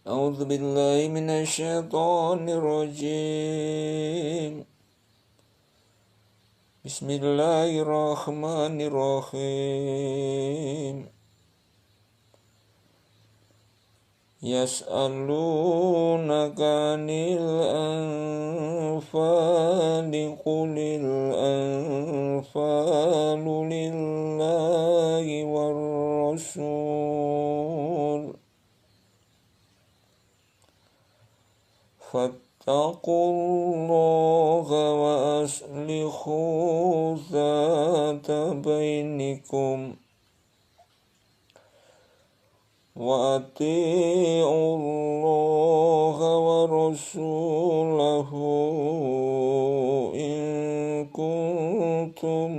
أعوذ بالله من الشيطان الرجيم. بسم الله الرحمن الرحيم. يسألونك عن الأنفال قل الأنفال لله والرسول فاتقوا الله وأصلحوا ذات بينكم وأطيعوا الله ورسوله إن كنتم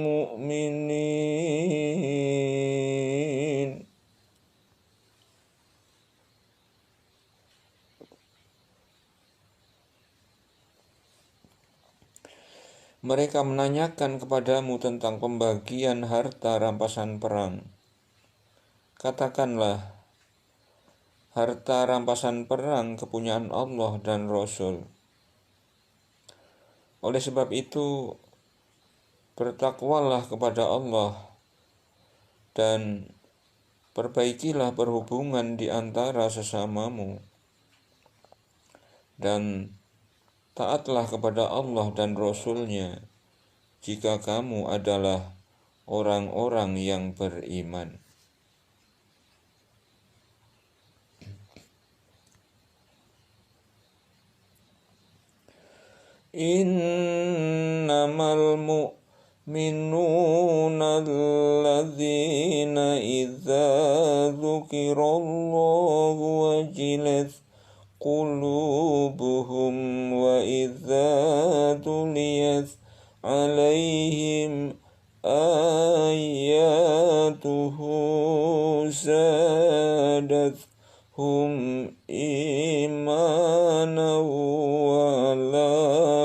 مؤمنين. Mereka menanyakan kepadamu tentang pembagian harta rampasan perang. Katakanlah, harta rampasan perang kepunyaan Allah dan Rasul. Oleh sebab itu, bertakwalah kepada Allah dan perbaikilah perhubungan di antara sesamamu, dan taatlah kepada Allah dan Rasul-Nya jika kamu adalah orang-orang yang beriman. Innamal mu'minuna alladzina idza dzukirallahu wajilat qulubuhum wa idza tuliyat alaihim ayatuhu zadatuhum imanan wa ala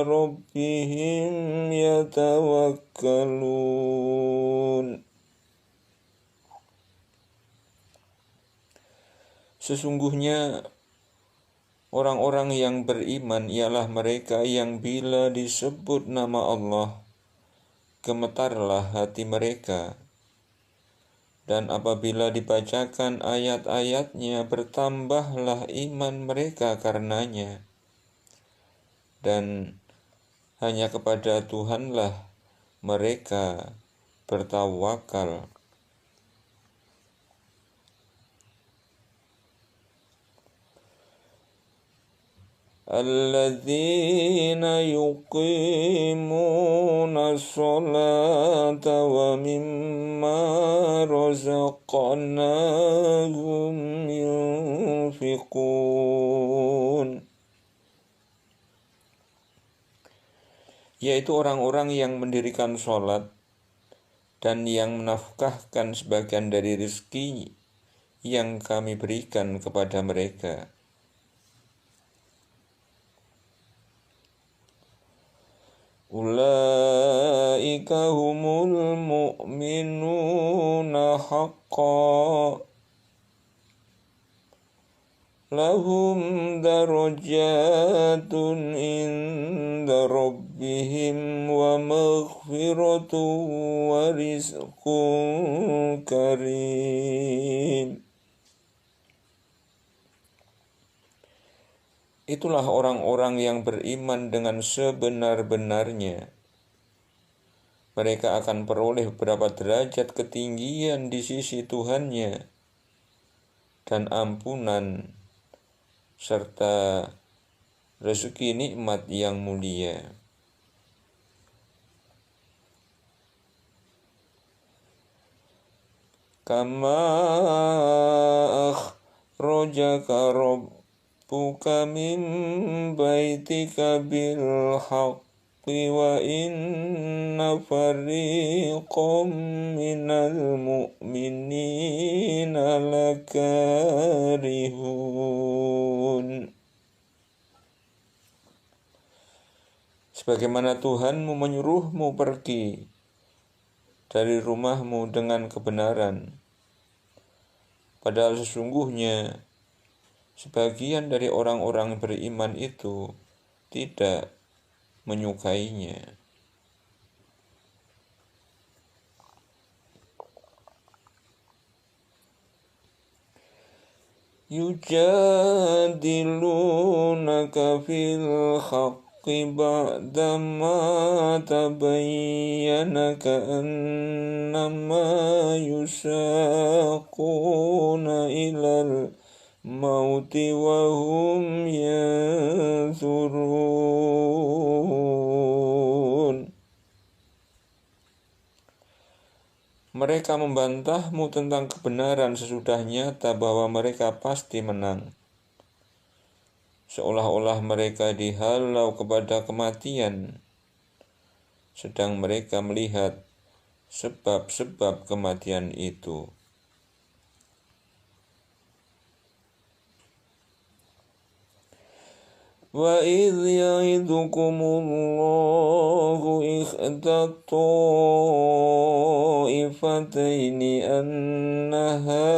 rabbihim yatawakkalun. Sesungguhnya orang-orang yang beriman ialah mereka yang bila disebut nama Allah, gemetarlah hati mereka, dan apabila dibacakan ayat-ayatnya, bertambahlah iman mereka karenanya, dan hanya kepada Tuhanlah mereka bertawakal. Alladzina yuqimuna sholata wa mimma razaqnahum yunfiqun, yaitu orang-orang yang mendirikan sholat dan yang menafkahkan sebagian dari rezeki yang kami berikan kepada mereka. Ulaika humul mu'minuna haqqan lahum darajatun inda rabbihim wa maghfiratun wa rizqun karim. Itulah orang-orang yang beriman dengan sebenar-benarnya. Mereka akan peroleh beberapa derajat ketinggian di sisi Tuhannya dan ampunan serta rezeki nikmat yang mulia. Kama akhrajaka rabbuka min baitika bil haqqi wa inna fariqam minal mu'minina lakarihun. Sebagaimana Tuhanmu menyuruhmu pergi dari rumahmu dengan kebenaran, padahal sesungguhnya sebagian dari orang-orang beriman itu tidak menyukainya. Yujadilunaka fil haqqi ba'dama tabayyana ka'annama yusaquna ilal mauti wa hum yanzurun. Mereka membantahmu tentang kebenaran sesudah nyata bahwa mereka pasti menang. Seolah-olah mereka dihalau kepada kematian, sedang mereka melihat sebab-sebab kematian itu. وَإِذْ يَعِدُكُمُ اللَّهُ إِحْدَى الطَّائِفَتَيْنِ أَنَّهَا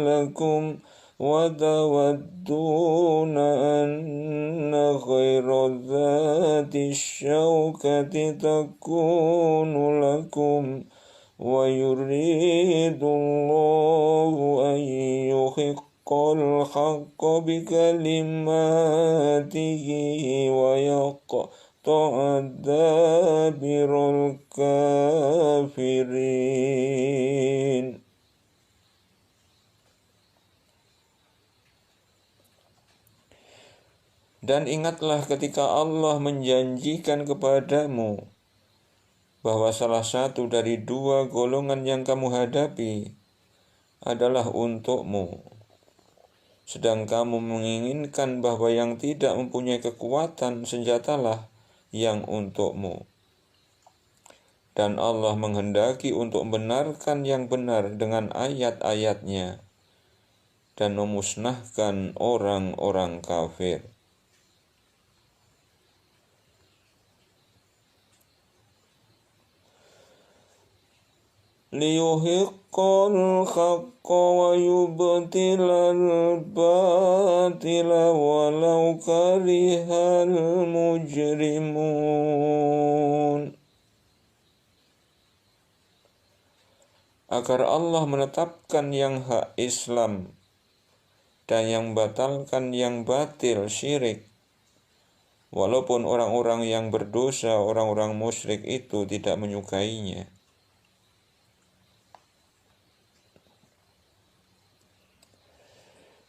لَكُمْ وَتَوَدُّونَ أَنَّ غَيْرَ ذَاتِ الشَّوْكَةِ تَكُونُ لَكُمْ وَيُرِيدُ اللَّهُ أَن يُحِقَّ الْحَقَّ بِكَلِمَاتِهِ وَيَقْطَعَ دَابِرَ الْكَافِرِينَ. Dan ingatlah ketika Allah menjanjikan kepadamu bahwa salah satu dari dua golongan yang kamu hadapi adalah untukmu, sedang kamu menginginkan bahwa yang tidak mempunyai kekuatan senjatalah yang untukmu. Dan Allah menghendaki untuk membenarkan yang benar dengan ayat-ayatnya dan memusnahkan orang-orang kafir. Liyuhiqqal haqqa wa yubtilal batila walau karihal mujrimun. Agar Allah menetapkan yang hak Islam dan yang batalkan yang batil syirik, walaupun orang-orang yang berdosa, orang-orang musyrik itu tidak menyukainya.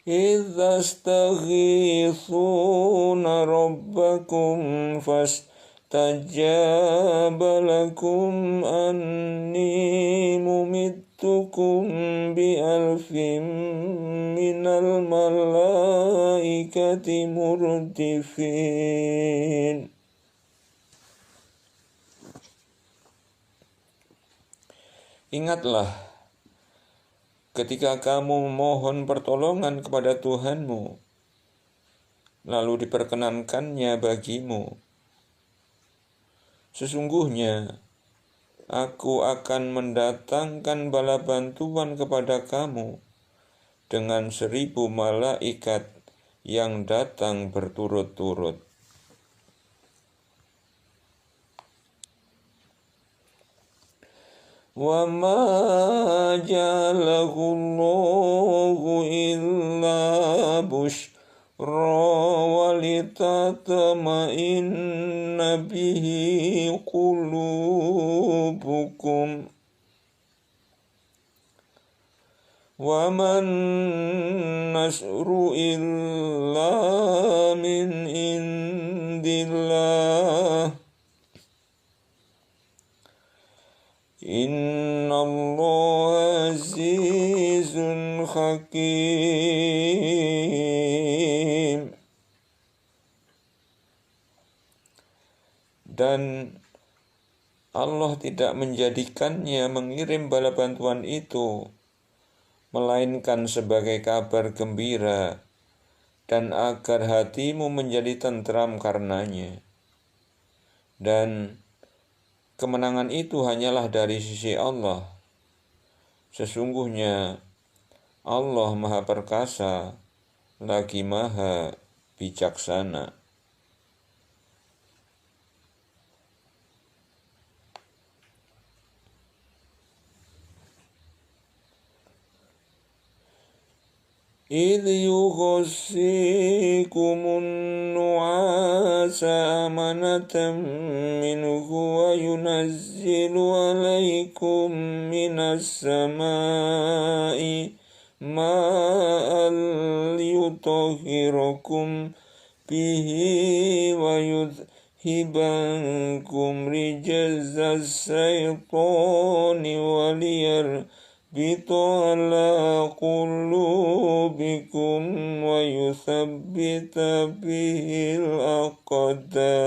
إِذَا اسْتَغِيثُونَ رَبَّكُمْ فَاسْتَجَابَ لَكُمْ أَنِّي مُمِدُّكُمْ بِأَلْفٍ مِّنَ الْمَلَائِكَةِ مُرْدِفِينَ. Ingatlah ketika kamu memohon pertolongan kepada Tuhanmu, lalu diperkenankannya bagimu. Sesungguhnya, aku akan mendatangkan bala bantuan kepada kamu dengan 1000 malaikat yang datang berturut-turut. وَمَا جَعَلَهُ اللَّهُ إِلَّا بُشْرَى وَلِتَطْمَئِنَّ بِهِ قُلُوبُكُمْ وَمَا النَّصْرُ إِلَّا مِنْ عِنْدِ اللَّهِ Innallaha azizun hakim. Dan Allah tidak menjadikannya mengirim bala bantuan itu, melainkan sebagai kabar gembira dan agar hatimu menjadi tentram karenanya. Dan kemenangan itu hanyalah dari sisi Allah. Sesungguhnya Allah Maha Perkasa lagi maha bijaksana. إذ يغشيكم النعاس أمنة منه وينزل عليكم من السماء ماء ليطهركم به ويذهب عنكم رجز الشيطان وليربط على قلوبكم ويثبت به الأقدام.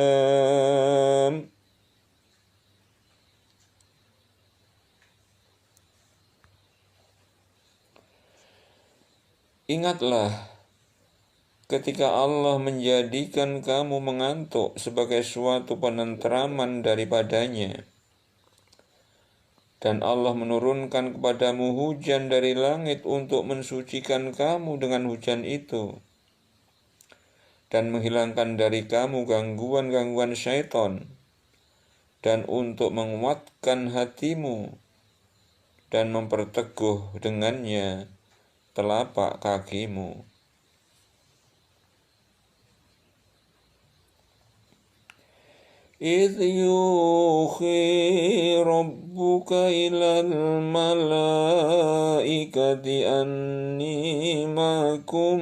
Ingatlah ketika Allah menjadikan kamu mengantuk sebagai suatu penentraman daripadanya, dan Allah menurunkan kepadamu hujan dari langit untuk mensucikan kamu dengan hujan itu, dan menghilangkan dari kamu gangguan-gangguan syaitan, dan untuk menguatkan hatimu, dan memperteguh dengannya telapak kakimu. إذ يوحي ربك إلى الملائكة أني معكم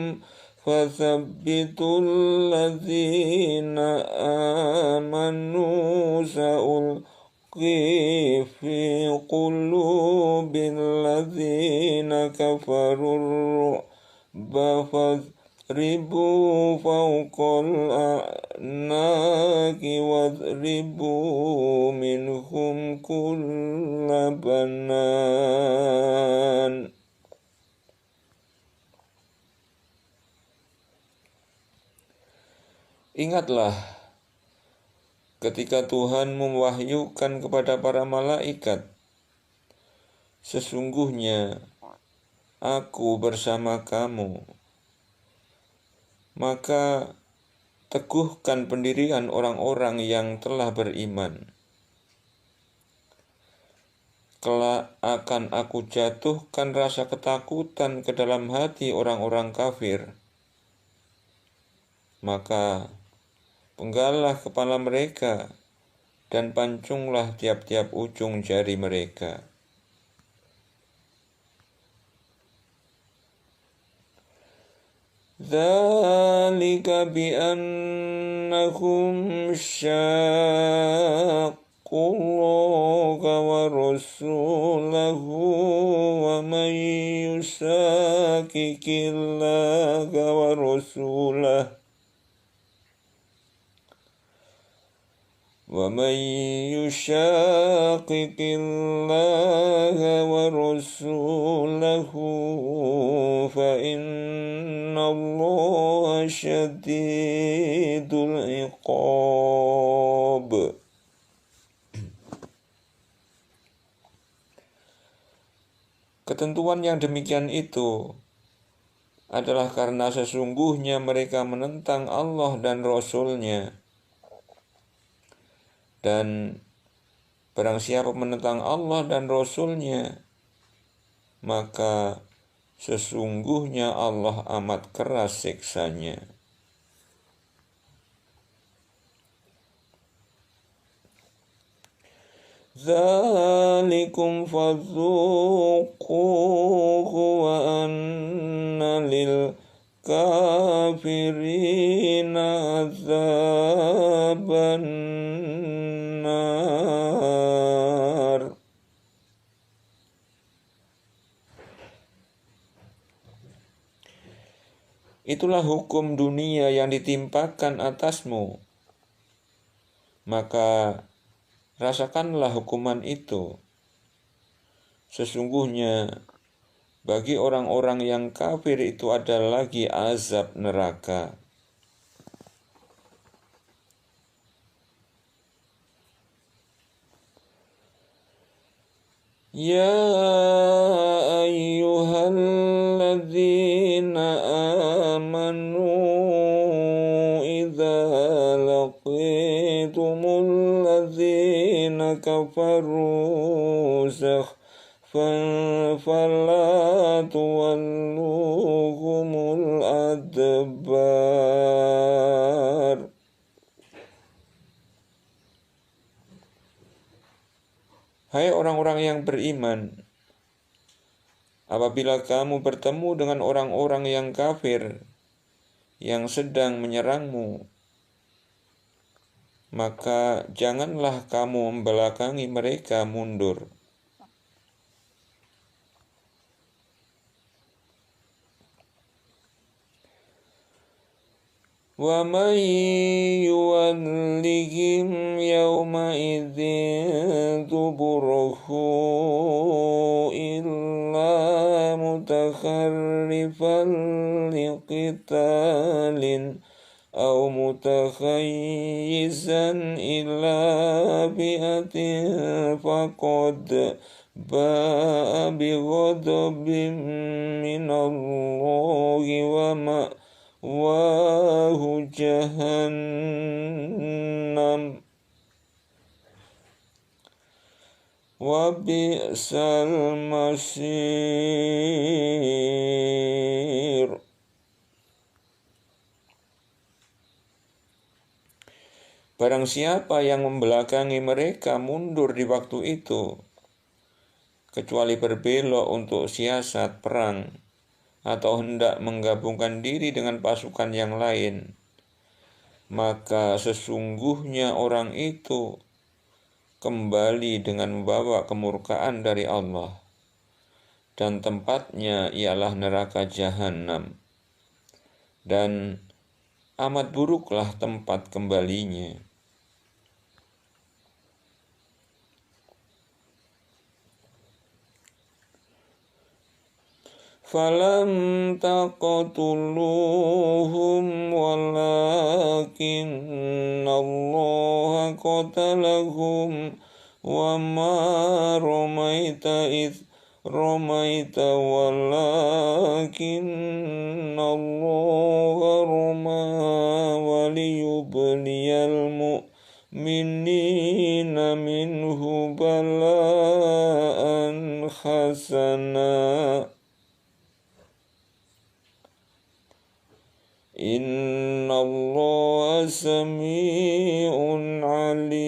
فثبتوا الذين آمنوا سألقي في قلوب الذين كفروا الرعب فاضربوا فوق الأعناق واضربوا منهم كل بنان. Ingatlah ketika Tuhan mewahyukan kepada para malaikat, sesungguhnya aku bersama kamu, maka teguhkan pendirian orang-orang yang telah beriman. Kelak akan aku jatuhkan rasa ketakutan ke dalam hati orang-orang kafir, maka penggallah kepala mereka dan pancunglah tiap-tiap ujung jari mereka. Dzalika bi'annahum syaqqullaha wa rasulahu wa man yushaqiqillaha wa rasulahu وَمَنْ يُشَاقِقِ اللَّهَ وَرَسُولَهُ فَإِنَّ اللَّهَ شَدِيدُ الْعِقَابِ. Ketentuan yang demikian itu adalah karena sesungguhnya mereka menentang Allah dan Rasul-Nya. Dan barang siapa menentang Allah dan Rasul-Nya, maka sesungguhnya Allah amat keras siksanya. Dzalikum fadzuquhu wa anna lil kafirina azaban nar. Itulah hukum dunia yang ditimpakan atasmu, maka rasakanlah hukuman itu. Sesungguhnya bagi orang-orang yang kafir itu ada lagi azab neraka. يا أيها الذين آمنوا إذا لقيتم الذين كفروا زحفا فلا تولوهم الأدبار. Hai orang-orang yang beriman, apabila kamu bertemu dengan orang-orang yang kafir yang sedang menyerangmu, maka janganlah kamu membelakangi mereka mundur. Wa man yuwallihim yawma idzin duburahu illa mutakharrifan liqitalin aw mutakhayyizan ila fi'atin faqad ba'a bighadabin minallahi wa jahannam wa bi'sal masir. Barang siapa yang membelakangi mereka mundur di waktu itu, kecuali berbelok untuk siasat perang atau hendak menggabungkan diri dengan pasukan yang lain, maka sesungguhnya orang itu kembali dengan membawa kemurkaan dari Allah, dan tempatnya ialah neraka jahanam, dan amat buruklah tempat kembalinya. Falam taqtuluhum walakinna Allah qatalahum wa ma ramaita idh ramaita walakinna Allah rama waliyubliyal mu'minina minhu bala'an hasana. Inna Allah sami'un alim.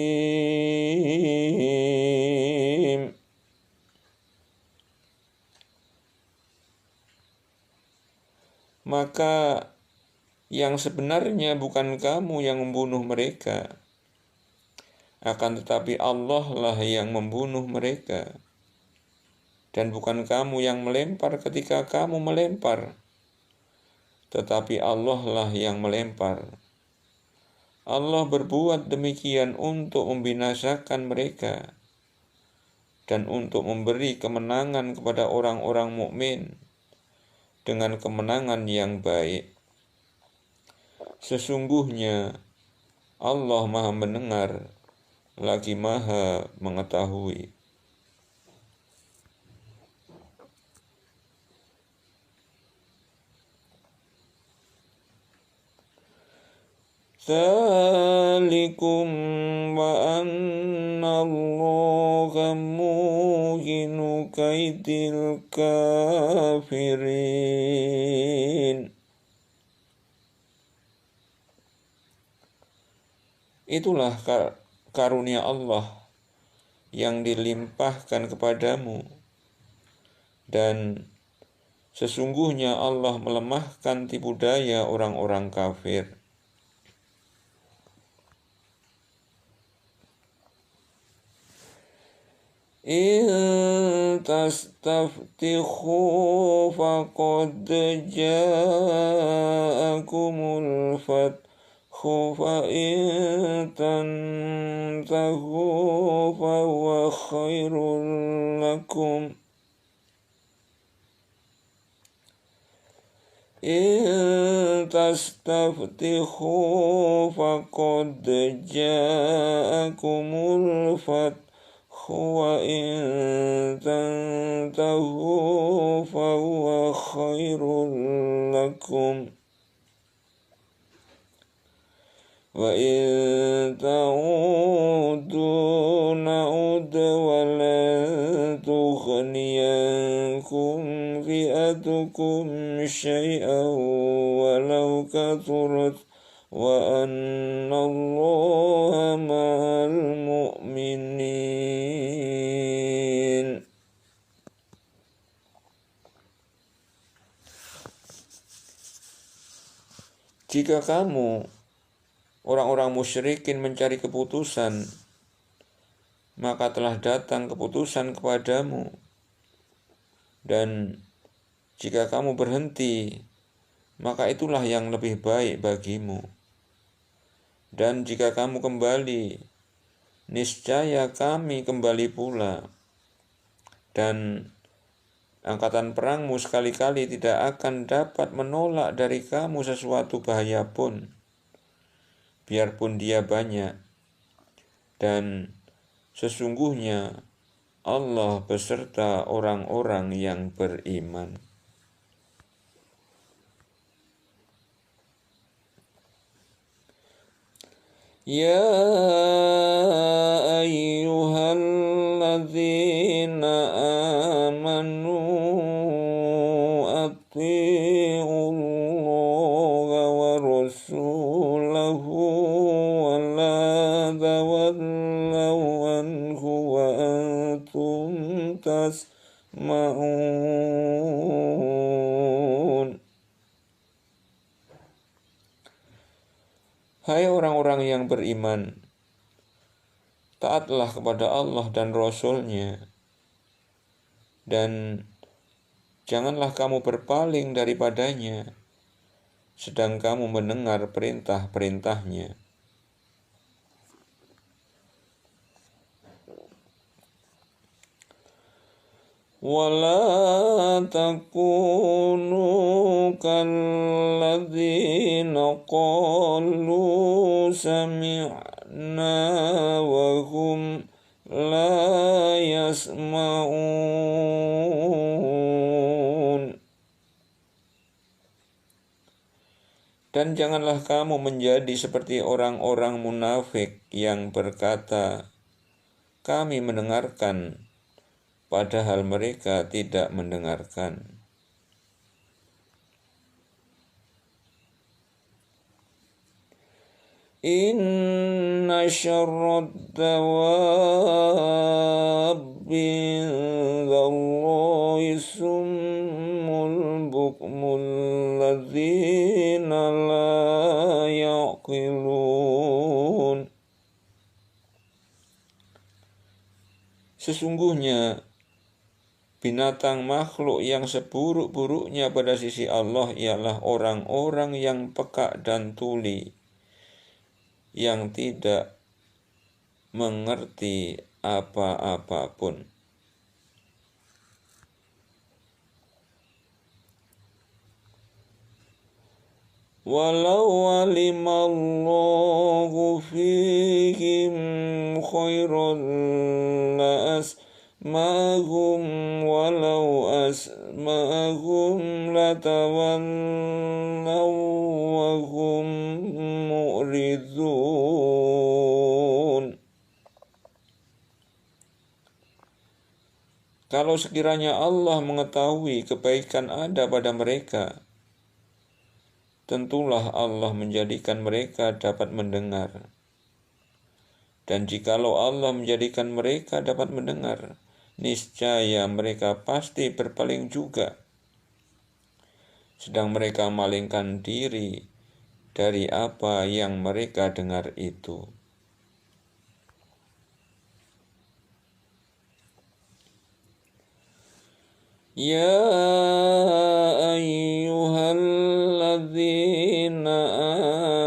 Maka yang sebenarnya bukan kamu yang membunuh mereka, akan tetapi Allah lah yang membunuh mereka, dan bukan kamu yang melempar ketika kamu melempar, tetapi Allah lah yang melempar. Allah berbuat demikian untuk membinasakan mereka dan untuk memberi kemenangan kepada orang-orang mukmin dengan kemenangan yang baik. Sesungguhnya Allah Maha mendengar lagi Maha mengetahui. Dzalikum wa anna Allaha muhinu kaidil kafirin. Itulah karunia Allah yang dilimpahkan kepadamu, dan sesungguhnya Allah melemahkan tipu daya orang-orang kafir. In tastaftihu faqad ja'akumul fathu fa in tantahu fa huwa khairul lakum. In tastaftihu faqad ja'akumul fathu وإن تنتهوا فهو خير لكم وإن تعودوا نعد ولن تغني عنكم فئتكم شيئا ولو كثرت وأن الله مع المؤمنين. Jika kamu orang-orang musyrikin mencari keputusan, maka telah datang keputusan kepadamu. Dan jika kamu berhenti, maka itulah yang lebih baik bagimu. Dan jika kamu kembali, niscaya kami kembali pula. Dan angkatan perangmu sekali-kali tidak akan dapat menolak dari kamu sesuatu bahaya pun, biarpun dia banyak. Dan sesungguhnya Allah beserta orang-orang yang beriman. Ya ayyuhalladzina amanu atti'ullaha wa rasulahu wa la tawallaw anhu wa antum tasma'un. Hai orang-orang yang beriman, taatlah kepada Allah dan Rasul-Nya, dan janganlah kamu berpaling daripadanya, sedang kamu mendengar perintah-perintahnya. ولا تكونوا كالذين قالوا سمعنا وهم لا يسمعون. Dan janganlah kamu menjadi seperti orang-orang munafik yang berkata, kami mendengarkan, padahal mereka tidak mendengarkan. Inna syarrad dawabi indallahi summul bukmul ladzina la yaqilun. Sesungguhnya binatang makhluk yang seburuk-buruknya pada sisi Allah ialah orang-orang yang peka dan tuli, yang tidak mengerti apa-apa pun. Walau alimallahu fihim khairan la'asma'ahum walau asma'ahum latawallaw wa hum mu'ridun. Kalau sekiranya Allah mengetahui kebaikan ada pada mereka, tentulah Allah menjadikan mereka dapat mendengar. Dan jikalau Allah menjadikan mereka dapat mendengar, niscaya mereka pasti berpaling juga, sedang mereka malingkan diri dari apa yang mereka dengar itu. Ya ayyuhalladzina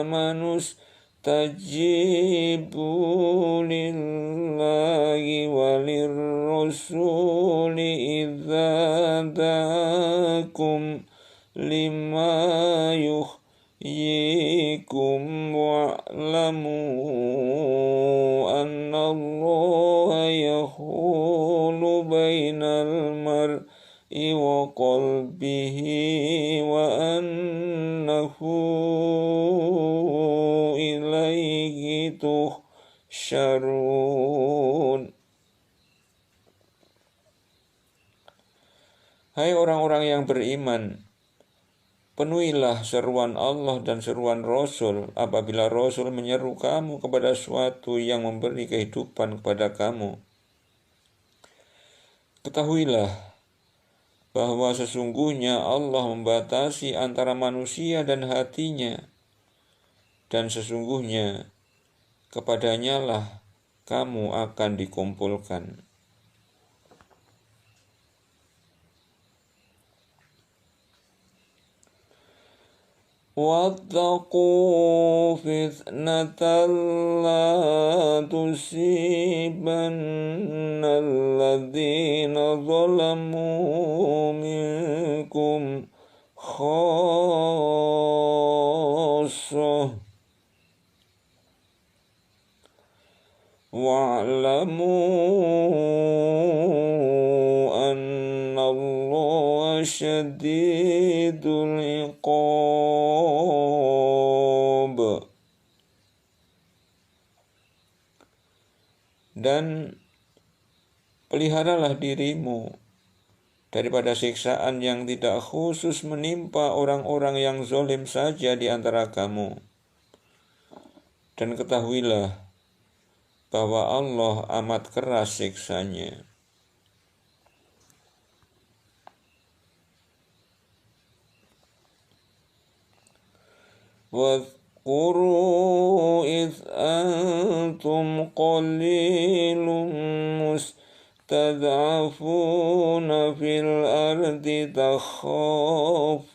amanu istajibu lillahi walirrasuli idza da'akum lima yuhyikum wa'lamu annallaha ilaihi tuhsyarun. Hai orang-orang yang beriman, penuhilah seruan Allah dan seruan Rasul apabila Rasul menyeru kamu kepada suatu yang memberi kehidupan kepada kamu. Ketahuilah bahwa sesungguhnya Allah membatasi antara manusia dan hatinya, dan sesungguhnya kepadanya lah kamu akan dikumpulkan. وَاتَّقُوا فِتْنَةً لَا تُصِيبَنَّ الَّذِينَ ظَلَمُوا مِنكُمْ خَاصَّةً وَاعْلَمُوا أَنَّ اللَّهَ شَدِيدُ الْعِقَابِ. Dan peliharalah dirimu daripada siksaan yang tidak khusus menimpa orang-orang yang zalim saja di antara kamu. Dan ketahuilah bahwa Allah amat keras siksanya. وَاذْكُرُوا إِذْ أَنْتُمْ قَلِيلٌ مُسْتَضْعَفُونَ فِي الْأَرْضِ تَخَافُونَ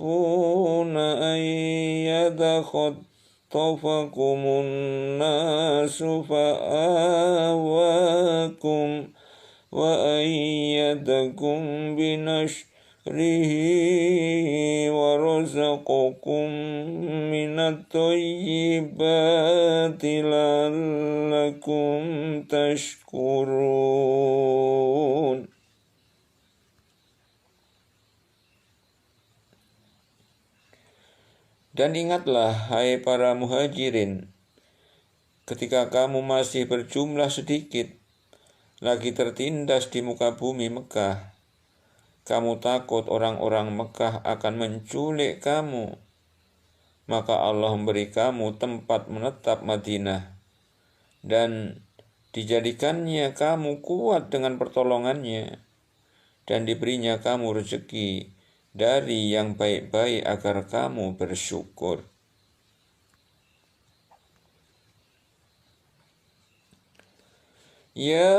أَنْ يَتَخَطَّفَكُمُ النَّاسُ فَآوَاكُمْ وَأَيَّدَكُمْ بِنَصْرِهِ وَرَزَقَكُم مِّنَ الطَّيِّبَاتِ لَعَلَّكُمْ تَشْكُرُونَ. Dan ingatlah, hai para muhajirin, ketika kamu masih berjumlah sedikit, lagi tertindas di muka bumi Mekah, kamu takut orang-orang Mekah akan menculik kamu, maka Allah memberi kamu tempat menetap Madinah, dan dijadikannya kamu kuat dengan pertolongannya, dan diberinya kamu rezeki dari yang baik-baik agar kamu bersyukur. Ya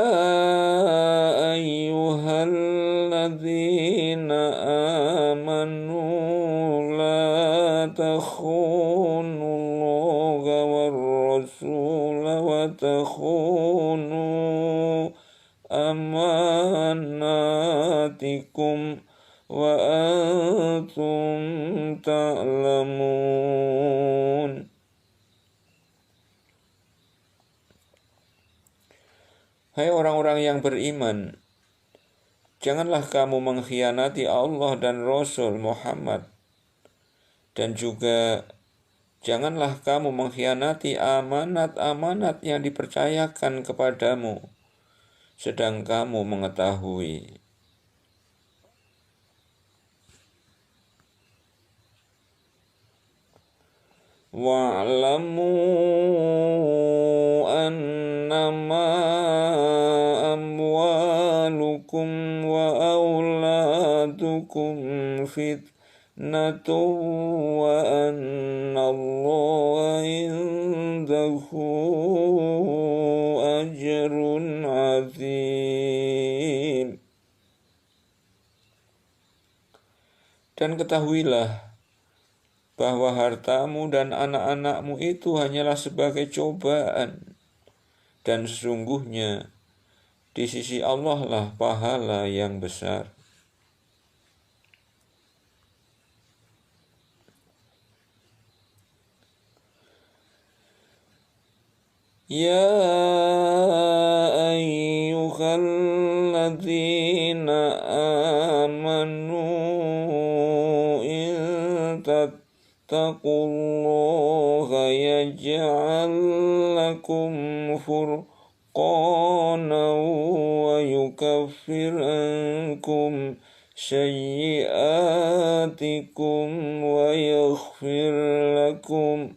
ayyuhalladzina amanu la takhunullaha war-rasula wa takhunu amanatikum wa antum ta'lamun. Hai orang-orang yang beriman, janganlah kamu mengkhianati Allah dan Rasul Muhammad, dan juga janganlah kamu mengkhianati amanat-amanat yang dipercayakan kepadamu, sedang kamu mengetahui. Wa'lamu annama amwalukum wa auladukum fitnatun wa annallaha indahu ajrun azim. Dan ketahuilah bahwa hartamu dan anak-anakmu itu hanyalah sebagai cobaan, dan sesungguhnya di sisi Allah lah pahala yang besar. Ya ayyuhalladzina amanu in taqullaha yaj'al lakum furqana wa yukaffir ankum sayyi'atikum wa yaghfir lakum.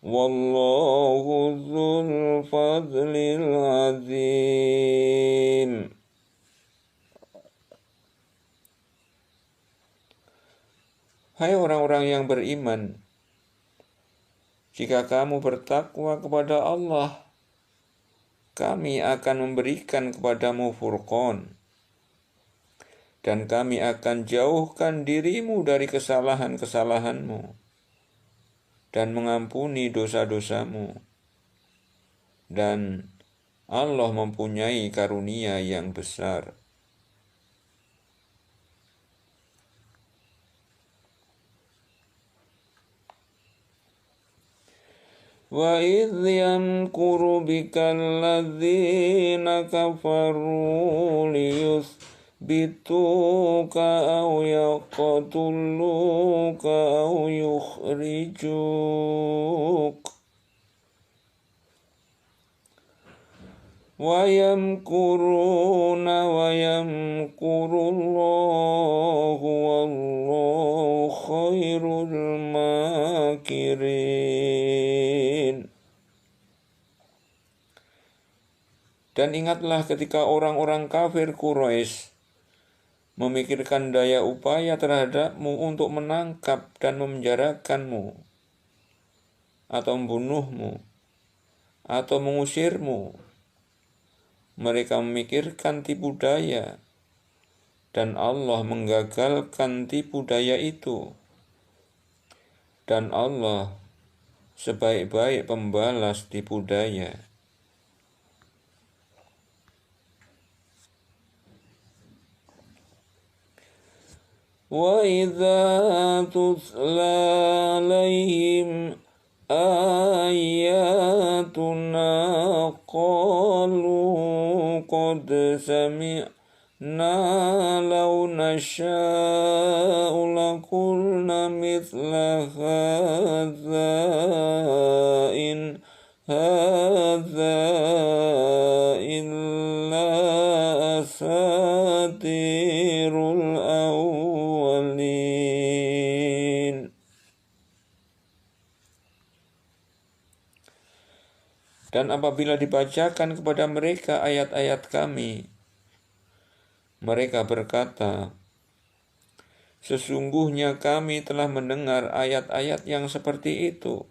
Wallahu dzul fadlil azim. Hai orang-orang yang beriman, jika kamu bertakwa kepada Allah, kami akan memberikan kepadamu furqan, dan kami akan jauhkan dirimu dari kesalahan-kesalahanmu dan mengampuni dosa-dosamu. Dan Allah mempunyai karunia yang besar. Wa idh yamkuru bika alladzina kafaru liyuthbituka aw yaqtuluka aw yukhrijuk wa yamkuruna wa yamkurullahu wallahu khairul makirin. Dan ingatlah ketika orang-orang kafir Quraisy memikirkan daya upaya terhadapmu untuk menangkap dan memenjarakanmu, atau membunuhmu, atau mengusirmu. Mereka memikirkan tipu daya, dan Allah menggagalkan tipu daya itu. Dan Allah sebaik-baik pembalas tipu daya. Wa idza tutla alaihim ayatuna qalu qad sami'na law nasha'u laqulna mithla hadza in hadza illa asatirul awwalin. Dan apabila dibacakan kepada mereka ayat-ayat kami, mereka berkata, sesungguhnya kami telah mendengar ayat-ayat yang seperti itu.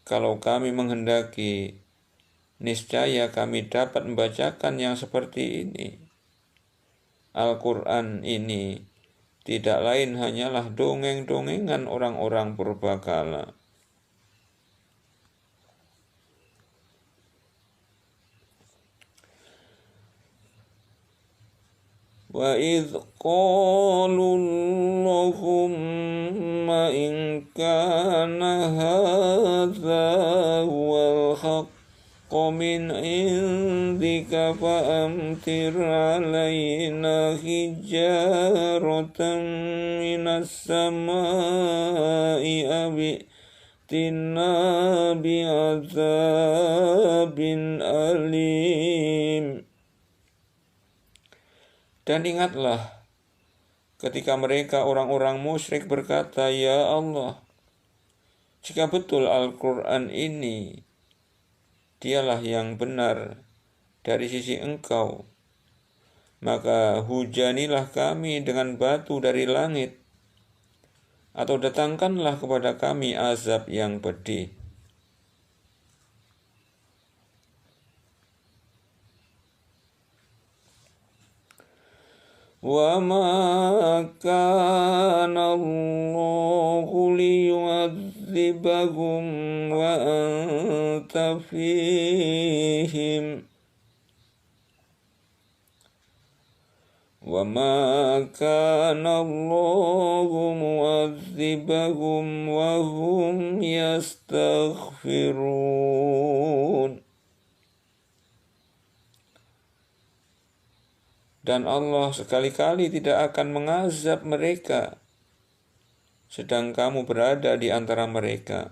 Kalau kami menghendaki, niscaya kami dapat membacakan yang seperti ini. Al-Quran ini tidak lain hanyalah dongeng-dongengan orang-orang purbakala. Wa idh qalu Allahumma in kana hadza huwal haqqu min indika fa amtir alaina hijaratan minas samai abitina bi'adzabin alim. Dan ingatlah ketika mereka orang-orang musyrik berkata, ya Allah, jika betul Al-Quran ini dialah yang benar dari sisi Engkau, maka hujanilah kami dengan batu dari langit, atau datangkanlah kepada kami azab yang pedih. وَمَا كَانَ اللَّهُ لِيُعَذِّبَهُمْ وَأَنْتَ فِيهِمْ وَمَا كَانَ اللَّهُ مُعَذِّبَهُمْ وَهُمْ يَسْتَغْفِرُونَ. Dan Allah sekali-kali tidak akan mengazab mereka sedang kamu berada di antara mereka.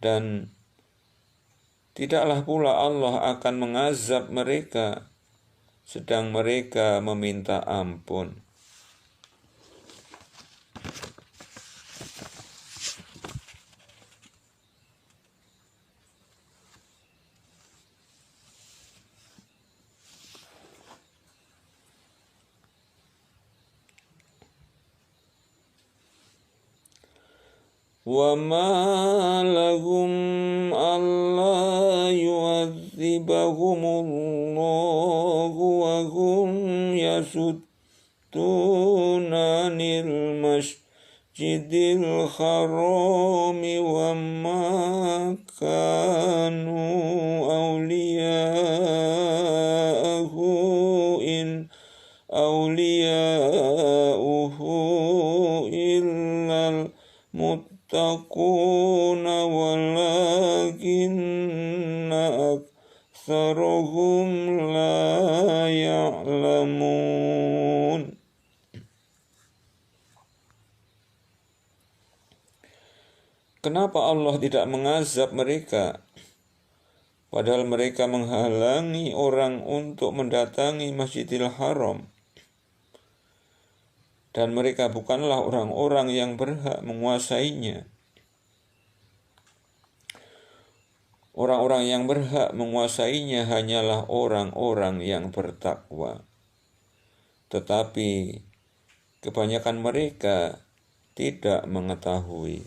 Dan tidaklah pula Allah akan mengazab mereka sedang mereka meminta ampun. وَمَا لَهُمْ أَلَّا يُعَذِّبَهُمُ اللَّهُ وَهُمْ يَصُدُّونَ عَنِ الْمَسْجِدِ الْحَرَامِ وَمَا كَانُوا أَوْلِيَاءَهُ إِنْ أَوْلِيَاؤُهُ إِلَّا الْمُتَّقُونَ وَلَكِنَّ أَكْثَرَهُمْ لَا يَعْلَمُونَ. Kenapa Allah tidak mengazab mereka, padahal mereka menghalangi orang untuk mendatangi Masjidil Haram, dan mereka bukanlah orang-orang yang berhak menguasainya. Orang-orang yang berhak menguasainya hanyalah orang-orang yang bertakwa. Tetapi kebanyakan mereka tidak mengetahui.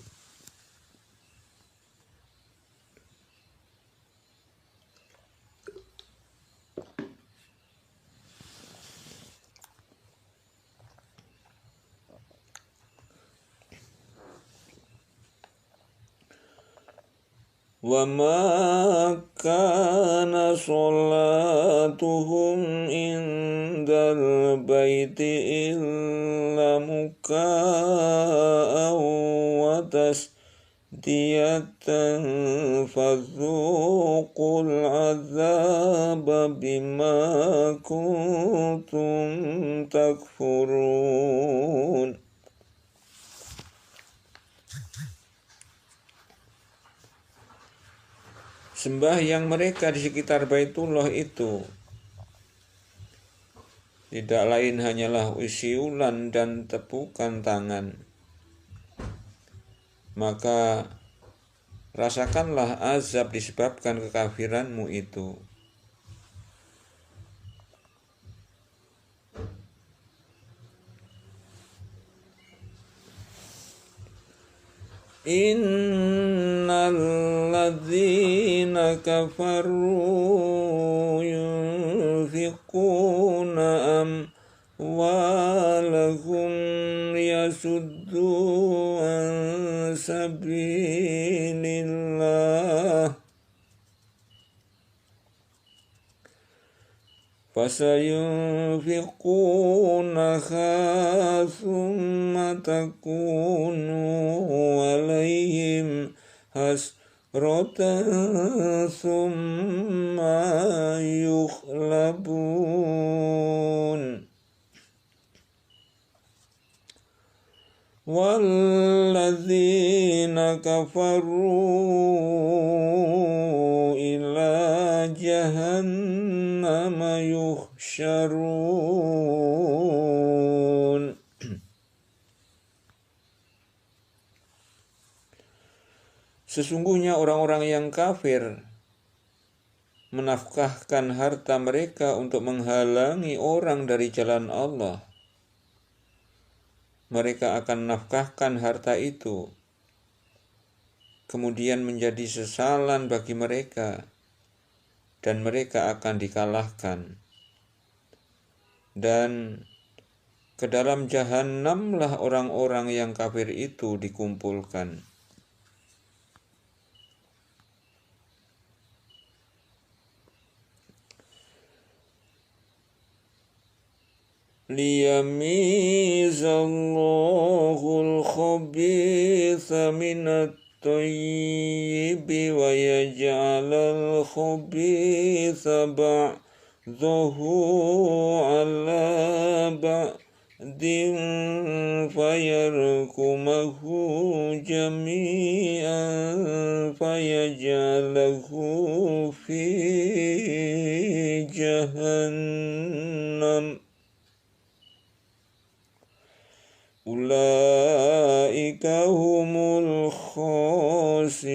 وَمَا كَانَ صَلَاتُهُمْ عِندَ الْبَيْتِ إِلَّا مُكَاءً وَتَصْدِيَةً فَذُوقُوا الْعَذَابَ بِمَا كُنتُمْ تَكْفُرُونَ. Sembahyang mereka di sekitar Baitullah itu tidak lain hanyalah usiulan dan tepukan tangan. Maka rasakanlah azab disebabkan kekafiranmu itu. Innal ladzina kafaru yunfiquna amwalahum liyasuddu an sabilillah فَسَيُنْفِقُونَهَا ثُمَّ تَكُونُ عَلَيْهِمْ حَسْرَةً ثُمَّ يُغْلَبُونَ وَالَّذِينَ كَفَرُوا إِلَى جَهَنَّمَ يُحْشَرُونَ. Sesungguhnya orang-orang yang kafir menafkahkan harta mereka untuk menghalangi orang dari jalan Allah. Mereka akan nafkahkan harta itu, kemudian menjadi sesalan bagi mereka, dan mereka akan dikalahkan. Dan ke dalam jahannamlah orang-orang yang kafir itu dikumpulkan. Liyamizallahul khabitha minat tayyibi wa yaj'alal khabitha ba'dahu على بعد فيركمه جميعا فيجعله في جهنم أولئك هم الخاسرون.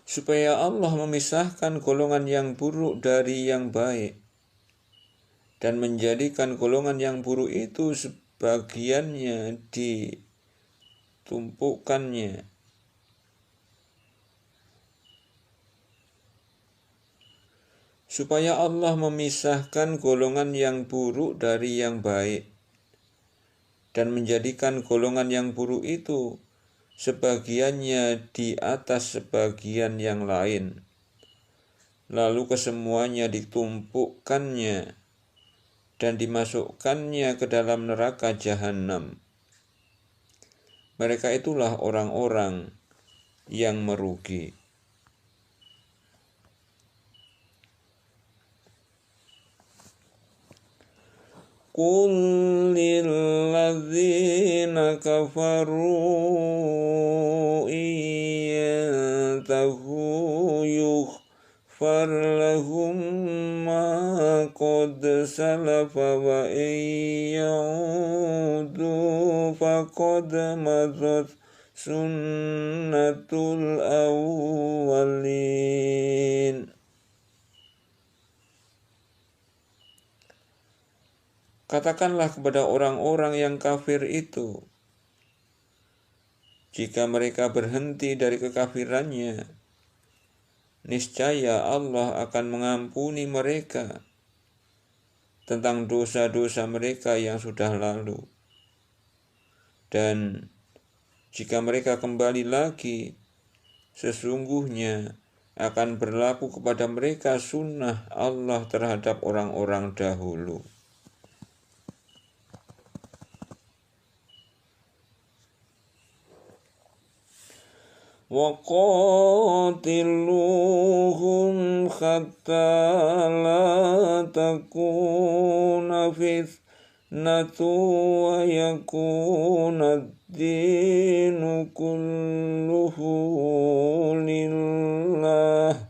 Supaya Allah memisahkan golongan yang buruk dari yang baik dan menjadikan golongan yang buruk itu sebagiannya ditumpukannya, supaya Allah memisahkan golongan yang buruk dari yang baik dan menjadikan golongan yang buruk itu sebagiannya di atas sebagian yang lain, lalu kesemuanya ditumpukkannya dan dimasukkannya ke dalam neraka jahanam. Mereka itulah orang-orang yang merugi. Qul lilladzina kafaru iyantahu yughfar lahum ma qad salafa wa iyaudu faqad madat sunnatul awwalin. Katakanlah kepada orang-orang yang kafir itu, jika mereka berhenti dari kekafirannya, niscaya Allah akan mengampuni mereka tentang dosa-dosa mereka yang sudah lalu. Dan jika mereka kembali lagi, sesungguhnya akan berlaku kepada mereka sunnah Allah terhadap orang-orang dahulu. وَقَاتِلُوهُمْ حَتَّى لَا تَكُونَ فِتْنَةٌ وَيَكُونَ الدِّينُ كُلُّهُ لِلَّهِ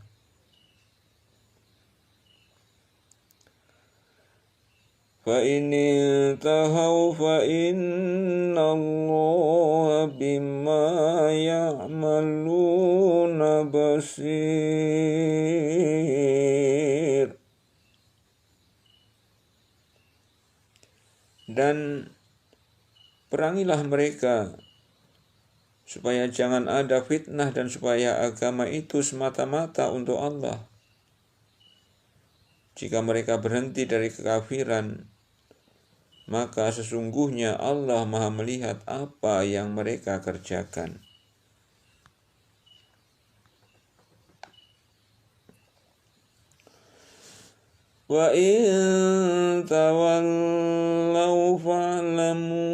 فَإِنِ انْتَهَوْا فَإِنَّ اللَّهَ بِمَا يَعْمَلُونَ بَصِيرٌ. Dan perangilah mereka supaya jangan ada fitnah dan supaya agama itu semata-mata untuk Allah. Jika mereka berhenti dari kekafiran, maka sesungguhnya Allah Maha melihat apa yang mereka kerjakan. Wa in tawallaw fa'lamu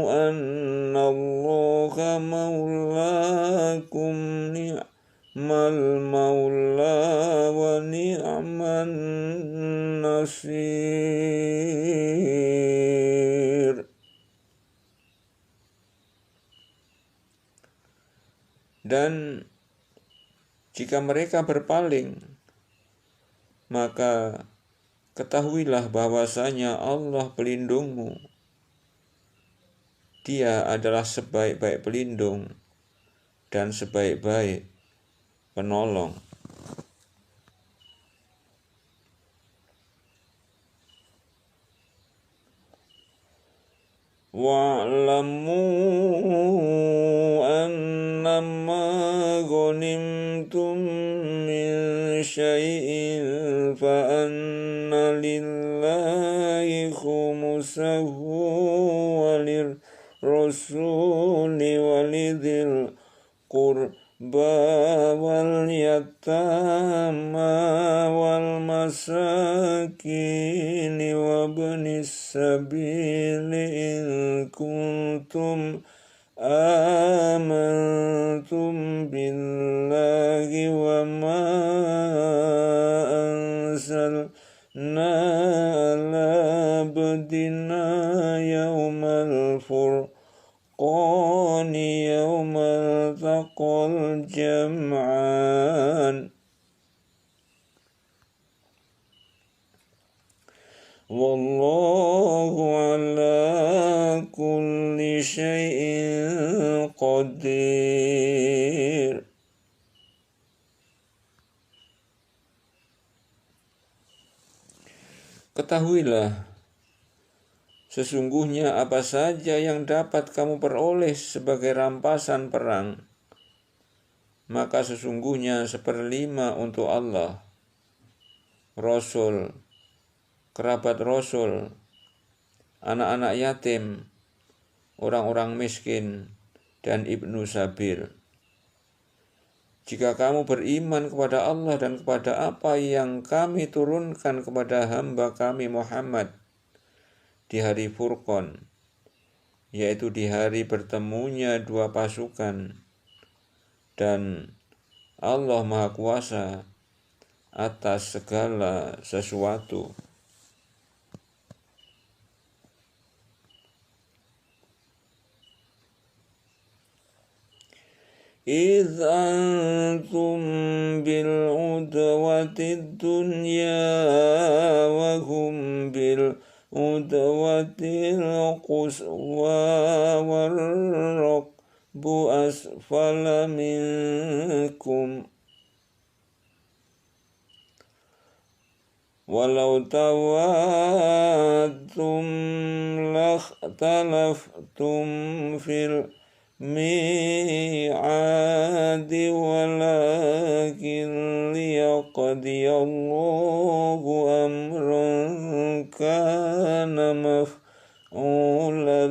anna Allaha maulakum ni'mal maula wa ni'man nasir. Dan jika mereka berpaling, maka ketahuilah bahwasanya Allah pelindungmu. Dia adalah sebaik-baik pelindung dan sebaik-baik penolong. Wa'lamu annama ghanimtum min syai'in fa'anna lillahi khumusahu walirrasuli walidhil qurba wal yatama wal masakin wa ibnis sabili in kuntum amantum billahi wa ma anzalna ala abdina yawmal furqani yawmal taqal jam'an wallahu ala kulli syai'in qadir. Ketahuilah, sesungguhnya apa saja yang dapat kamu peroleh sebagai rampasan perang, maka sesungguhnya 1/5 untuk Allah, Rasul, kerabat Rasul, anak-anak yatim, orang-orang miskin, dan ibnu sabil. Jika kamu beriman kepada Allah dan kepada apa yang kami turunkan kepada hamba kami Muhammad di hari Furqan, yaitu di hari bertemunya dua pasukan, dan Allah Maha Kuasa atas segala sesuatu. إذ أنتم بالعدوة الدنيا وهم بالعدوة القصوى والركب أسفل منكم ولو تواعدتم لاختلفتم في الميعاد ولكن ليقضي الله أمرا كان مفعولا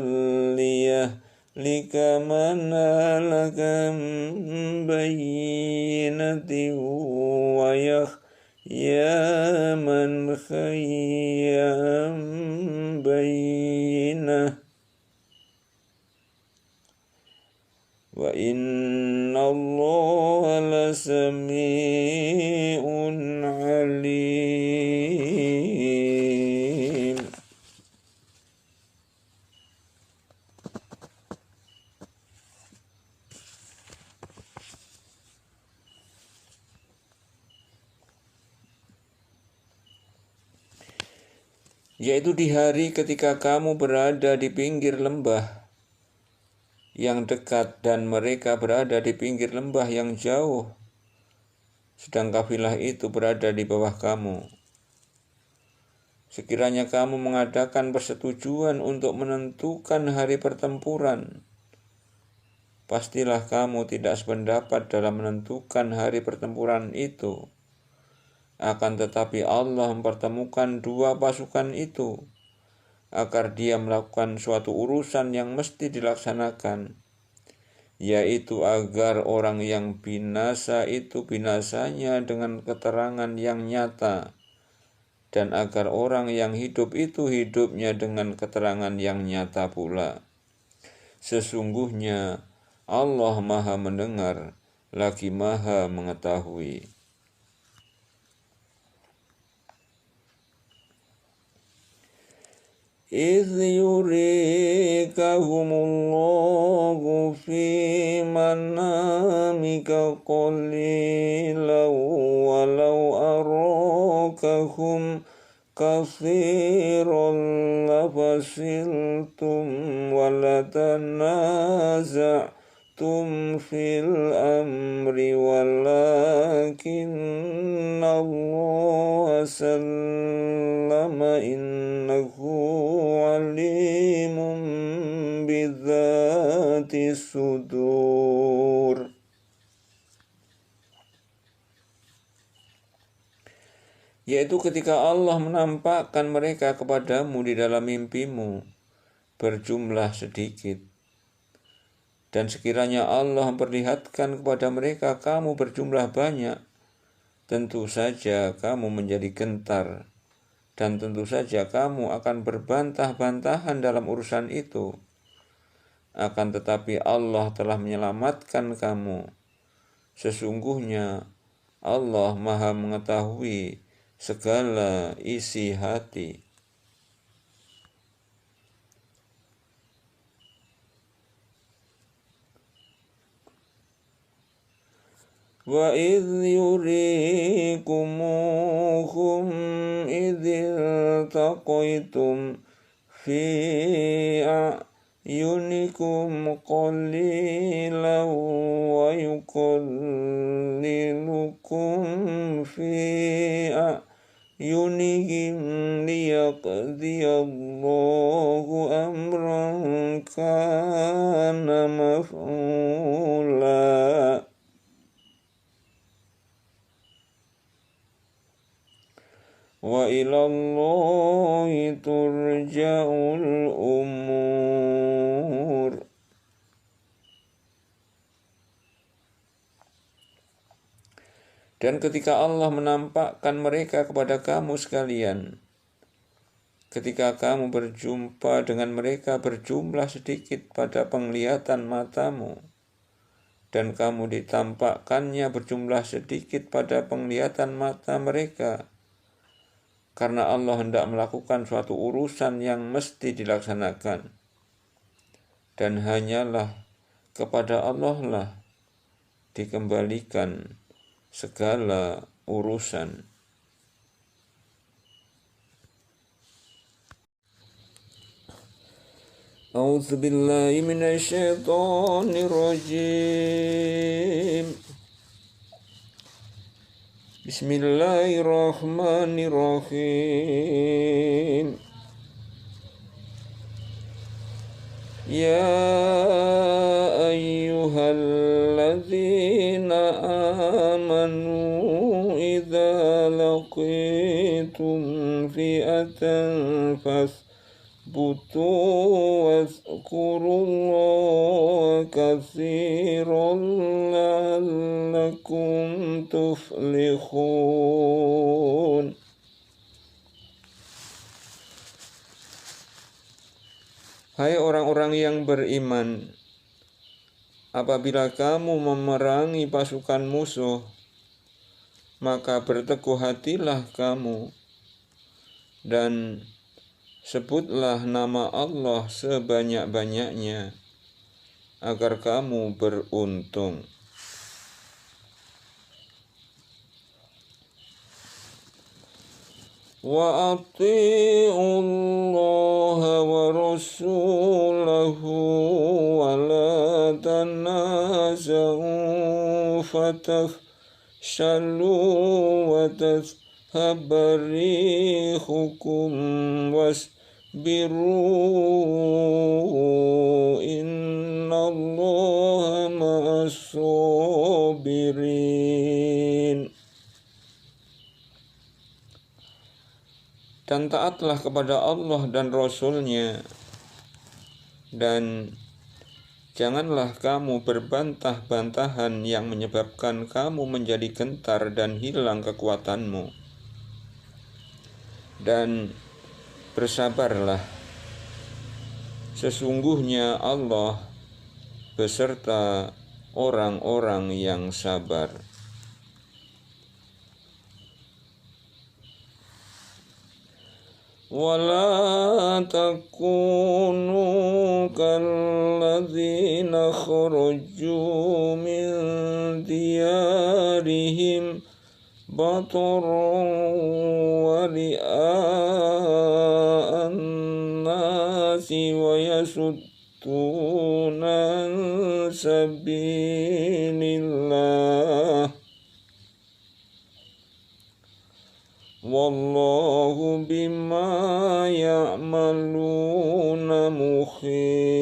ليهلك من هلك عن بينة ويحيى من حي عن بينة wa innallaha lasami'un alim. Yaitu di hari ketika kamu berada di pinggir lembah yang dekat dan mereka berada di pinggir lembah yang jauh, sedang kafilah itu berada di bawah kamu. Sekiranya kamu mengadakan persetujuan untuk menentukan hari pertempuran, pastilah kamu tidak sependapat dalam menentukan hari pertempuran itu. Akan tetapi Allah mempertemukan dua pasukan itu agar dia melakukan suatu urusan yang mesti dilaksanakan, yaitu agar orang yang binasa itu binasanya dengan keterangan yang nyata, dan agar orang yang hidup itu hidupnya dengan keterangan yang nyata pula. Sesungguhnya Allah Maha mendengar lagi Maha mengetahui. إذ يريكهم الله في منامك قليلا ولو أراكهم كثيرا لفشلتم ولتنازعتم في الأمر ولكن الله سلم إنه عليم بذات الصدور. Yaitu ketika Allah menampakkan mereka kepadamu di dalam mimpimu berjumlah sedikit, dan sekiranya Allah memperlihatkan kepada mereka kamu berjumlah banyak, tentu saja kamu menjadi gentar, dan tentu saja kamu akan berbantah-bantahan dalam urusan itu. akan tetapi Allah telah menyelamatkan kamu. Sesungguhnya Allah Maha mengetahui segala isi hati. Wa idh yurikumuhum idh iltaqaitum fi a'yunikum qalilan wa yuqallilukum fi a'yunihim liyaqdiyallahu amran kana maf'ula. Wa ilallahi turja'ul umur. Dan ketika Allah menampakkan mereka kepada kamu sekalian, ketika kamu berjumpa dengan mereka berjumlah sedikit pada penglihatan matamu, dan kamu ditampakkannya berjumlah sedikit pada penglihatan mata mereka, karena Allah hendak melakukan suatu urusan yang mesti dilaksanakan. Dan hanyalah kepada Allah lah dikembalikan segala urusan. A'udzu billahi minasy syaithanir rajim. Bismillahirrahmanirrahim. Ya ayyuhalladzina amanu idza laqitum fi'atan fasbutu wazkurullaha katsiran la'allakum tuflihun. Hai orang-orang yang beriman, apabila kamu memerangi pasukan musuh, maka berteguh hatilah kamu dan sebutlah nama Allah sebanyak-banyaknya agar kamu beruntung. Wa ati'ullaha wa rasulahu wa la tanaza'u fatafshalu wa tadhhaba rihukum wasbiru innallaha ma'as sabirin. Dan taatlah kepada Allah dan Rasul-Nya, dan janganlah kamu berbantah-bantahan yang menyebabkan kamu menjadi gentar dan hilang kekuatanmu. Dan bersabarlah, sesungguhnya Allah beserta orang-orang yang sabar. ولا تكونوا كالذين خرجوا من ديارهم بطرا ورئاء الناس ويصدون عن سبيل الله Wallahu bima ya'maluna muhit.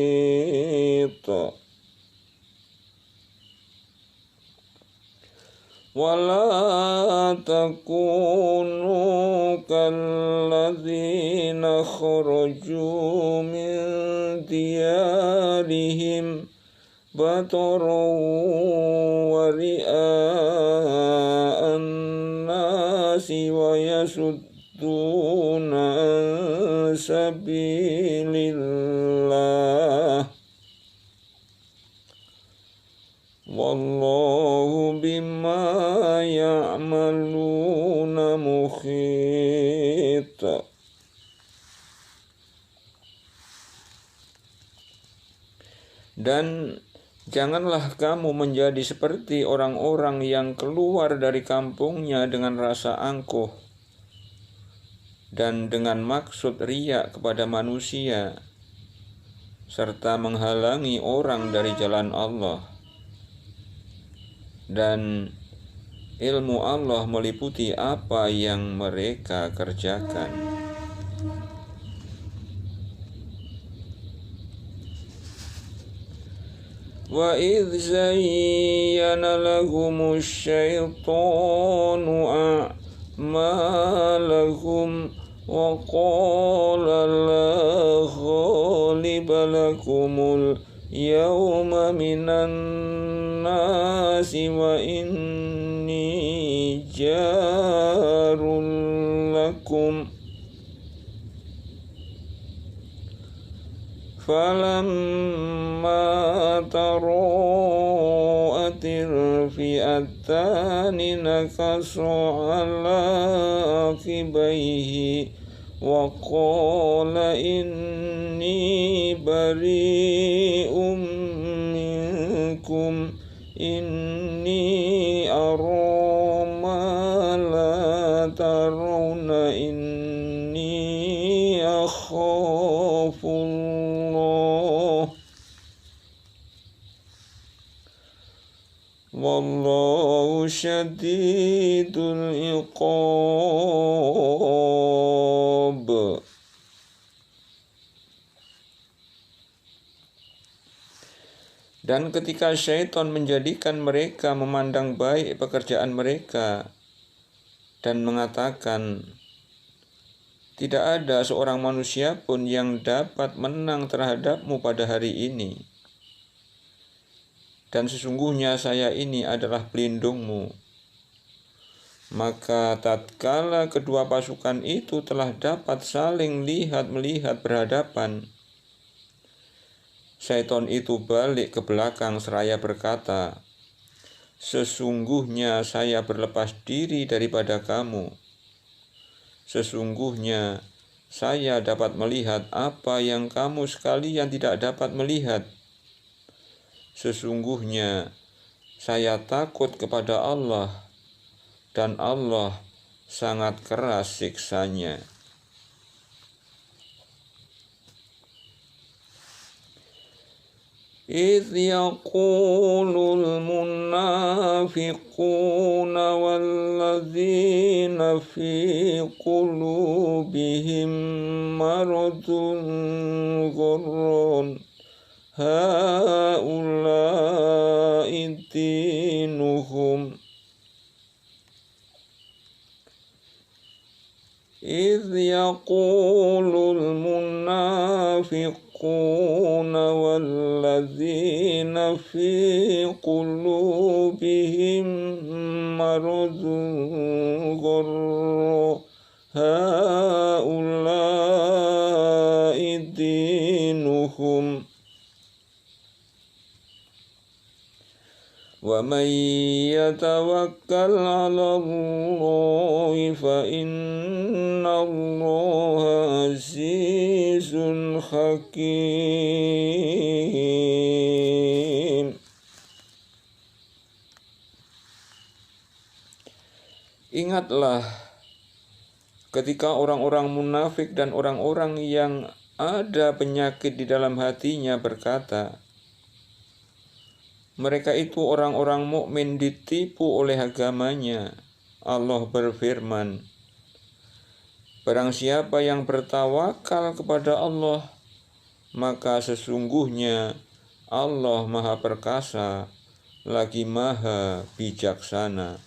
Wala takunu kalladzina kharaju min diyarihim bataran wa ri'a'an nasi wa yasudduna an sabilillah تَعْمَلُونَ مُحِيطٌ. Dan janganlah kamu menjadi seperti orang-orang yang keluar dari kampungnya dengan rasa angkuh dan dengan maksud riya kepada manusia, serta menghalangi orang dari jalan Allah. Dan ilmu Allah meliputi apa yang mereka kerjakan. وَإِذْ زَيَّنَ لَهُمُ الشَّيْطَانُ أَعْمَالَهُمْ وَقَالَ لَا غَالِبَ لَكُمُ الْيَوْمَ مِنَ النَّاسِ وَإِنِّي جَارٌ لَكُمْ فَلَمَّا تَرَاءَتِ الْفِئَتَانِ نَكَصَ عَلَى عَقِبَيْهِ وَقَالَ إِنِّي بَرِيءٌ مِّنكُمْ إِنِّي أَرَىٰ مَا لَا تَرَوْنَ إِنِّي أَخَافُ اللَّهَ وَاللَّهُ شَدِيدُ الْعِقَابِ. Dan ketika syaitan menjadikan mereka memandang baik pekerjaan mereka dan mengatakan, tidak ada seorang manusia pun yang dapat menang terhadapmu pada hari ini, dan sesungguhnya saya ini adalah pelindungmu. Maka tatkala kedua pasukan itu telah dapat saling melihat berhadapan, syaitan itu balik ke belakang seraya berkata, sesungguhnya saya berlepas diri daripada kamu. Sesungguhnya saya dapat melihat apa yang kamu sekalian tidak dapat melihat. Sesungguhnya saya takut kepada Allah, dan Allah sangat keras siksanya. إِذْ يَقُولُ الْمُنَافِقُونَ وَالَّذِينَ فِي قُلُوبِهِم مَّرَضٌ غَرَّ هَؤُلَاءِ دِينُهُمْ. إِذْ يَقُولُ الْمُنَافِقُونَ وَالَّذِينَ فِي قُلُوبِهِم مَّرَضٌ غَرَّ هَؤُلَاءِ دِينُهُمْ وَمَن يَتَوَكَّلْ عَلَى اللَّهِ فَإِنَّ اللَّهَ عَزِيزٌ حَكِيمٌ. Ingatlah ketika orang-orang munafik dan orang-orang yang ada penyakit di dalam hatinya berkata, mereka itu orang-orang mukmin ditipu oleh agamanya. Allah berfirman, barang siapa yang bertawakal kepada Allah, maka sesungguhnya Allah Maha Perkasa lagi Maha Bijaksana.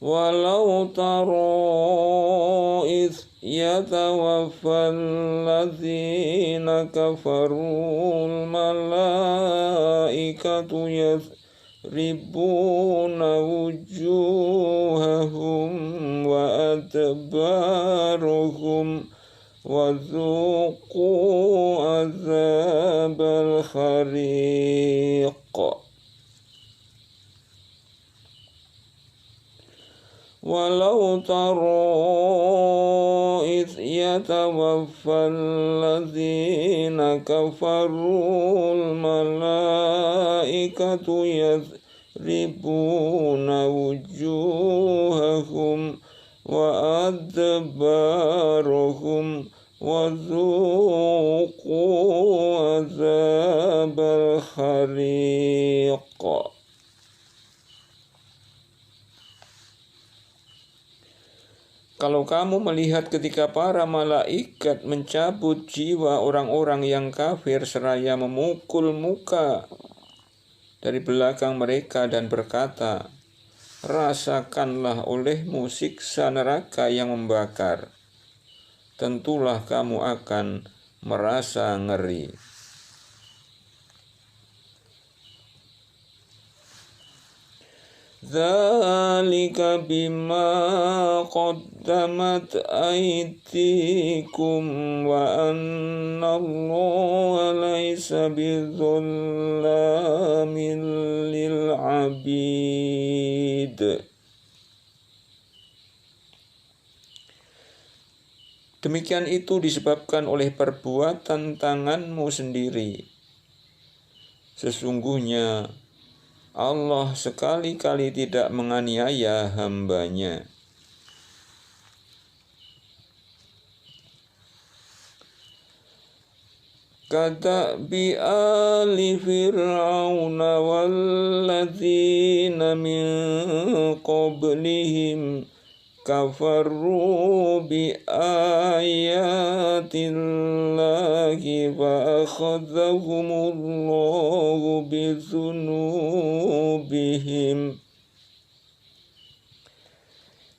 Walau tara idh yatawaffal ladzina kafarul malaikatu yadribuna wujuhahum wa adbaruhum wa dzuqu azabal khariq. walau tara idh yatawaffal ladzina kafarul malaikatu yadribuna wujuhahum wa adbarahum wa dzuqu azabal hariq. Kalau kamu melihat ketika para malaikat mencabut jiwa orang-orang yang kafir seraya memukul muka dari belakang mereka dan berkata, rasakanlah olehmu siksa neraka yang membakar, tentulah kamu akan merasa ngeri. Dzalika bima qaddamat aydikum wa annallaha laisa bidzalamin lil abid. Demikian itu disebabkan oleh perbuatan tanganmu sendiri. Sesungguhnya Allah sekali-kali tidak menganiaya hambanya. Kadabi ali fir'auna walladzina min qablihim kafaru bi ayatillahi wa akhadzahumullahu bi dzunubihim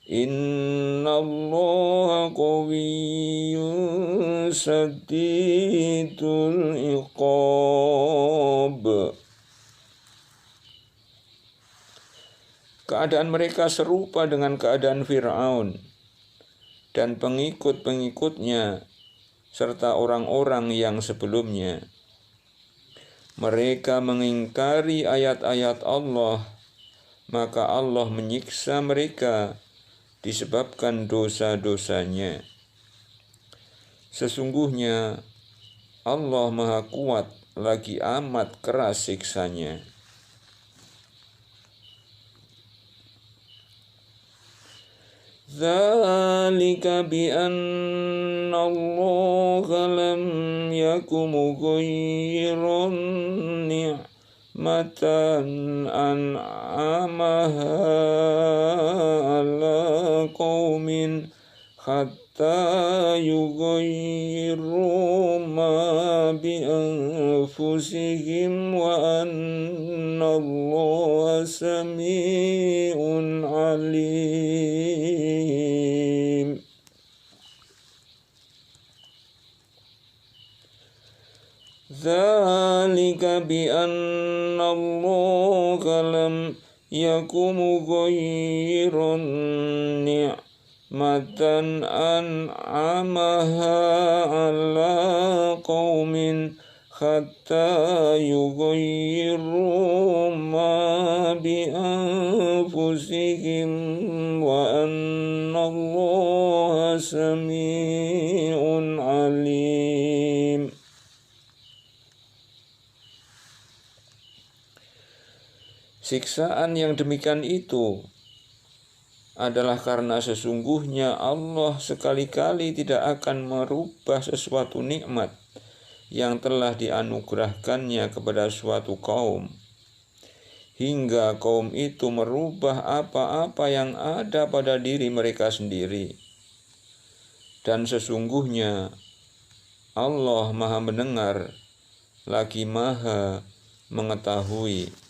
innallaha qawiyyun sadidul iqab. Keadaan mereka serupa dengan keadaan Fir'aun dan pengikut-pengikutnya serta orang-orang yang sebelumnya. Mereka mengingkari ayat-ayat Allah, maka Allah menyiksa mereka disebabkan dosa-dosanya. Sesungguhnya Allah Maha Kuat lagi amat keras siksanya. Dzalika bi anna Allaha lam yakum mughayyiran ni'matan an'amaha ala qaumin hatta yughayyiru ma bi anfusihim wa anna Allaha sami'un alim. Dzalika bi anna Allaha lam yakum mughayyiran ni'matan an'amaha ala qaumin hatta yughayyiru ma bi anfusihim wa anna Allaha sami'un alim. Siksaan yang demikian itu adalah karena sesungguhnya Allah sekali-kali tidak akan merubah sesuatu nikmat yang telah dianugerahkannya kepada suatu kaum, hingga kaum itu merubah apa-apa yang ada pada diri mereka sendiri. Dan sesungguhnya Allah Maha mendengar lagi Maha mengetahui.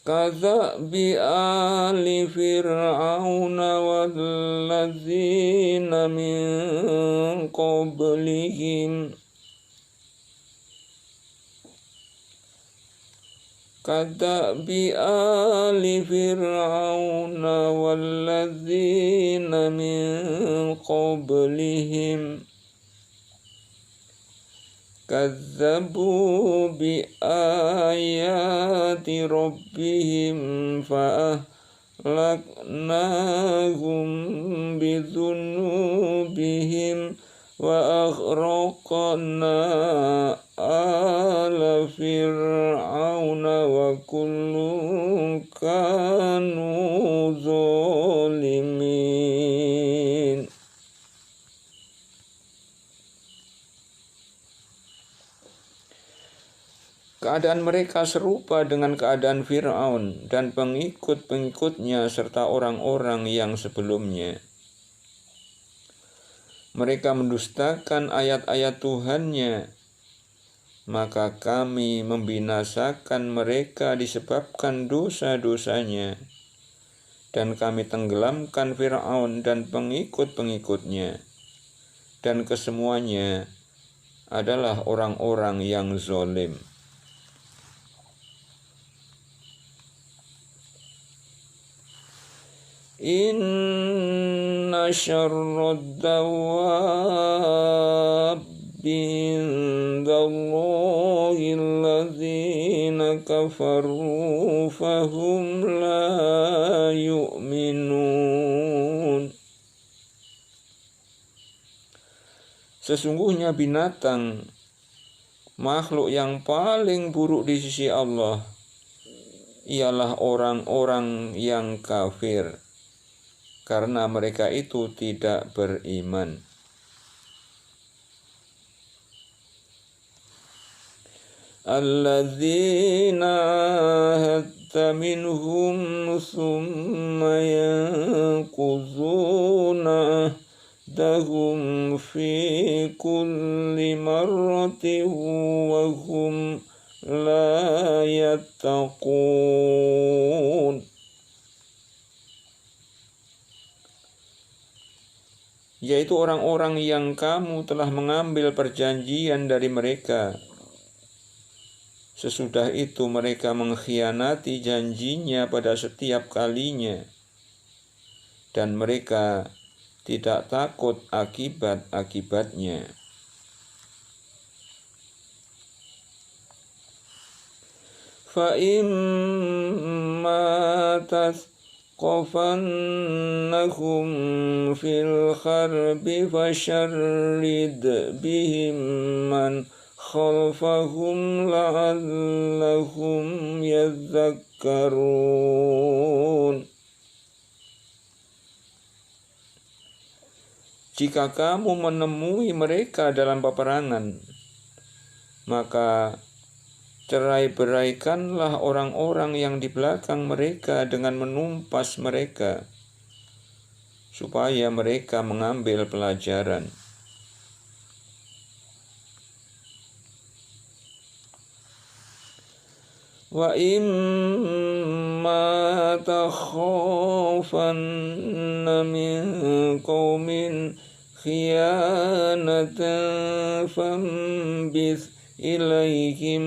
Kadzabi ali fir'auna walladzina min qablihim Kadzabi ali fir'auna walladzina min qablihim kazzabu bi ayati rabbihim fa'ahlaknahum bidzunubihim wa aghraqna ala fir'auna wa kullun kanu zalimin. Keadaan mereka serupa dengan keadaan Fir'aun dan pengikut-pengikutnya serta orang-orang yang sebelumnya. Mereka mendustakan ayat-ayat Tuhannya, maka kami membinasakan mereka disebabkan dosa-dosanya, dan kami tenggelamkan Fir'aun dan pengikut-pengikutnya, dan kesemuanya adalah orang-orang yang zalim. Inna syarrad dawabbi indallahi allazina kafaru fahum la yu'minun. Sesungguhnya binatang, makhluk yang paling buruk di sisi Allah, ialah orang-orang yang kafir, karena mereka itu tidak beriman. Alladzina hatta minhum thumma yanquzuna dahum fi kulli marratin wa hum la yattaqun. Yaitu orang-orang yang kamu telah mengambil perjanjian dari mereka. Sesudah itu mereka mengkhianati janjinya pada setiap kalinya, dan mereka tidak takut akibat-akibatnya. Fa'imma qafannahum fil harbi fasharrid bihim man khalfahum la'allahum yadhakkarun. Jika kamu menemui mereka dalam peperangan, maka cerai-beraikanlah orang-orang yang di belakang mereka dengan menumpas mereka, supaya mereka mengambil pelajaran. Wa imma takhafanna min qaumin khiyanatan fambith ilaihim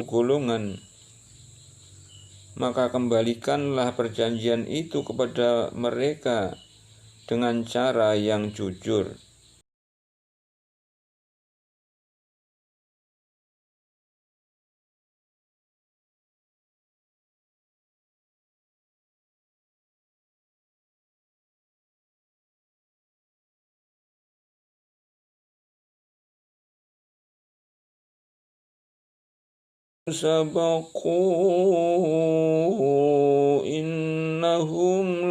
golongan, maka kembalikanlah perjanjian itu kepada mereka dengan cara yang jujur. Sabaqu innahum